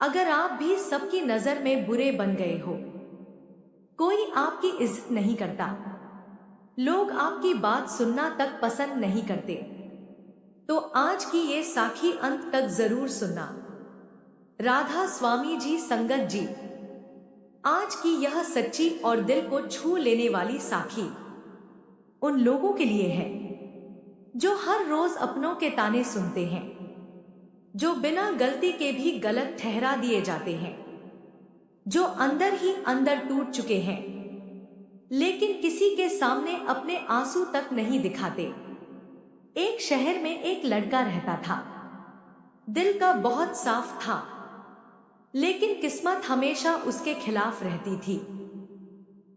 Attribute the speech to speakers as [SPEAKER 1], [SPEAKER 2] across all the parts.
[SPEAKER 1] अगर आप भी सबकी नजर में बुरे बन गए हो, कोई आपकी इज्जत नहीं करता, लोग आपकी बात सुनना तक पसंद नहीं करते, तो आज की ये साखी अंत तक जरूर सुनना। राधा स्वामी जी संगत जी, आज की यह सच्ची और दिल को छू लेने वाली साखी उन लोगों के लिए है जो हर रोज अपनों के ताने सुनते हैं, जो बिना गलती के भी गलत ठहरा दिए जाते हैं, जो अंदर ही अंदर टूट चुके हैं लेकिन किसी के सामने अपने आंसू तक नहीं दिखाते। एक शहर में एक लड़का रहता था, दिल का बहुत साफ था, लेकिन किस्मत हमेशा उसके खिलाफ रहती थी।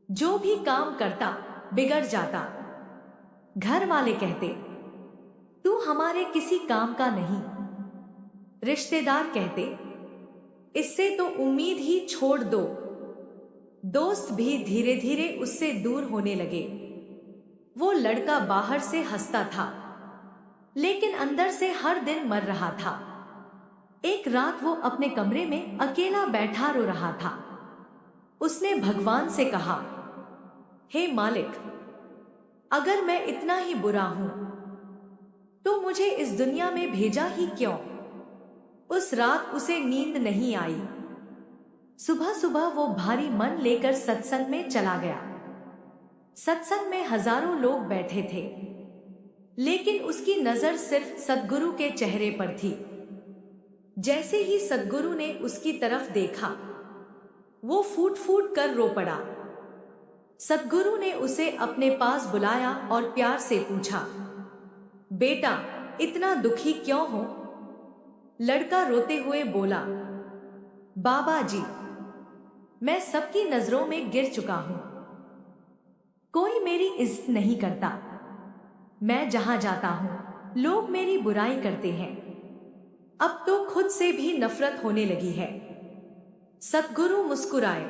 [SPEAKER 1] जो भी काम करता बिगड़ जाता। घर वाले कहते, तू हमारे किसी काम का नहीं। रिश्तेदार कहते, इससे तो उम्मीद ही छोड़ दो। दोस्त भी धीरे धीरे उससे दूर होने लगे। वो लड़का बाहर से हंसता था, लेकिन अंदर से हर दिन मर रहा था। एक रात वो अपने कमरे में अकेला बैठा रो रहा था। उसने भगवान से कहा, हे मालिक, अगर मैं इतना ही बुरा हूं तो मुझे इस दुनिया में भेजा ही क्यों? उस रात उसे नींद नहीं आई। सुबह सुबह वो भारी मन लेकर सत्संग में चला गया। सत्संग में हजारों लोग बैठे थे, लेकिन उसकी नजर सिर्फ सद्गुरु के चेहरे पर थी। जैसे ही सद्गुरु ने उसकी तरफ देखा, वो फूट फूट कर रो पड़ा। सद्गुरु ने उसे अपने पास बुलाया और प्यार से पूछा, बेटा, इतना दुखी क्यों हो? लड़का रोते हुए बोला, बाबा जी, मैं सबकी नजरों में गिर चुका हूं। कोई मेरी इज्जत नहीं करता। मैं जहां जाता हूं लोग मेरी बुराई करते हैं। अब तो खुद से भी नफरत होने लगी है। सद्गुरु मुस्कुराए।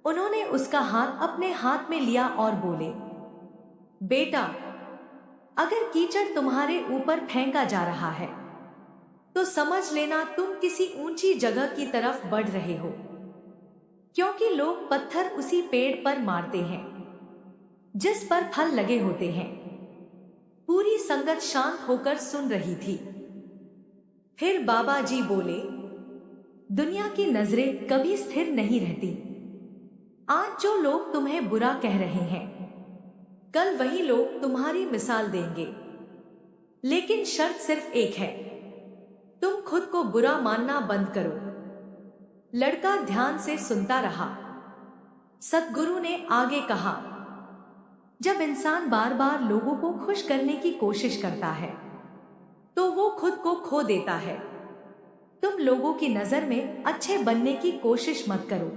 [SPEAKER 1] उन्होंने उसका हाथ अपने हाथ में लिया और बोले, बेटा, अगर कीचड़ तुम्हारे ऊपर फेंका जा रहा है तो समझ लेना तुम किसी ऊंची जगह की तरफ बढ़ रहे हो, क्योंकि लोग पत्थर उसी पेड़ पर मारते हैं जिस पर फल लगे होते हैं। पूरी संगत शांत होकर सुन रही थी। फिर बाबा जी बोले, दुनिया की नजरें कभी स्थिर नहीं रहती। आज जो लोग तुम्हें बुरा कह रहे हैं, कल वही लोग तुम्हारी मिसाल देंगे। लेकिन शर्त सिर्फ एक है, तुम खुद को बुरा मानना बंद करो। लड़का ध्यान से सुनता रहा। सद्गुरु ने आगे कहा, जब इंसान बार बार लोगों को खुश करने की कोशिश करता है तो वो खुद को खो देता है। तुम लोगों की नजर में अच्छे बनने की कोशिश मत करो,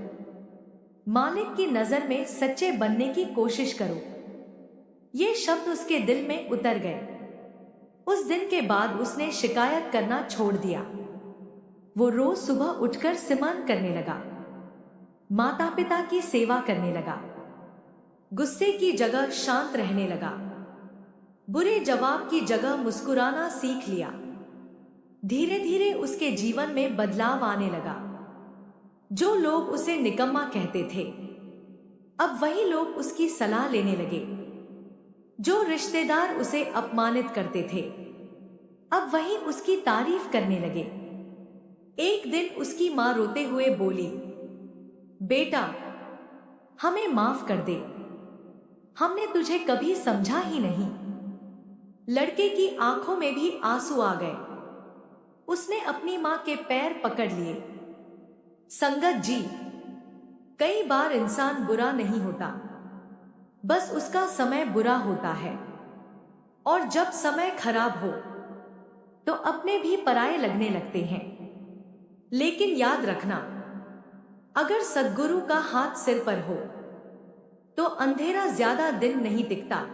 [SPEAKER 1] मालिक की नजर में सच्चे बनने की कोशिश करो। ये शब्द उसके दिल में उतर गए। उस दिन के बाद उसने शिकायत करना छोड़ दिया। वो रोज सुबह उठकर सिमरन करने लगा, माता पिता की सेवा करने लगा, गुस्से की जगह शांत रहने लगा, बुरे जवाब की जगह मुस्कुराना सीख लिया। धीरे धीरे उसके जीवन में बदलाव आने लगा। जो लोग उसे निकम्मा कहते थे, अब वही लोग उसकी सलाह लेने लगे। जो रिश्तेदार उसे अपमानित करते थे, अब वही उसकी तारीफ करने लगे। एक दिन उसकी मां रोते हुए बोली, बेटा, हमें माफ कर दे, हमने तुझे कभी समझा ही नहीं। लड़के की आंखों में भी आंसू आ गए। उसने अपनी मां के पैर पकड़ लिए। संगत जी, कई बार इंसान बुरा नहीं होता, बस उसका समय बुरा होता है। और जब समय खराब हो तो अपने भी पराये लगने लगते हैं। लेकिन याद रखना, अगर सद्गुरु का हाथ सिर पर हो तो अंधेरा ज्यादा दिन नहीं टिकता।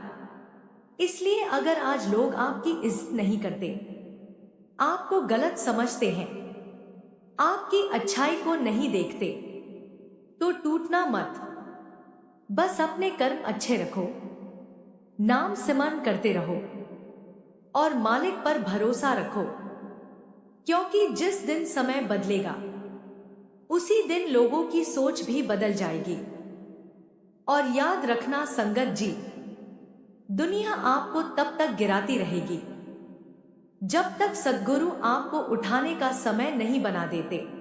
[SPEAKER 1] इसलिए अगर आज लोग आपकी इज्जत नहीं करते, आपको गलत समझते हैं, आपकी अच्छाई को नहीं देखते, तो टूटना मत। बस अपने कर्म अच्छे रखो, नाम सिमरन करते रहो और मालिक पर भरोसा रखो, क्योंकि जिस दिन समय बदलेगा उसी दिन लोगों की सोच भी बदल जाएगी। और याद रखना संगत जी, दुनिया आपको तब तक गिराती रहेगी जब तक सद्गुरु आपको उठाने का समय नहीं बना देते।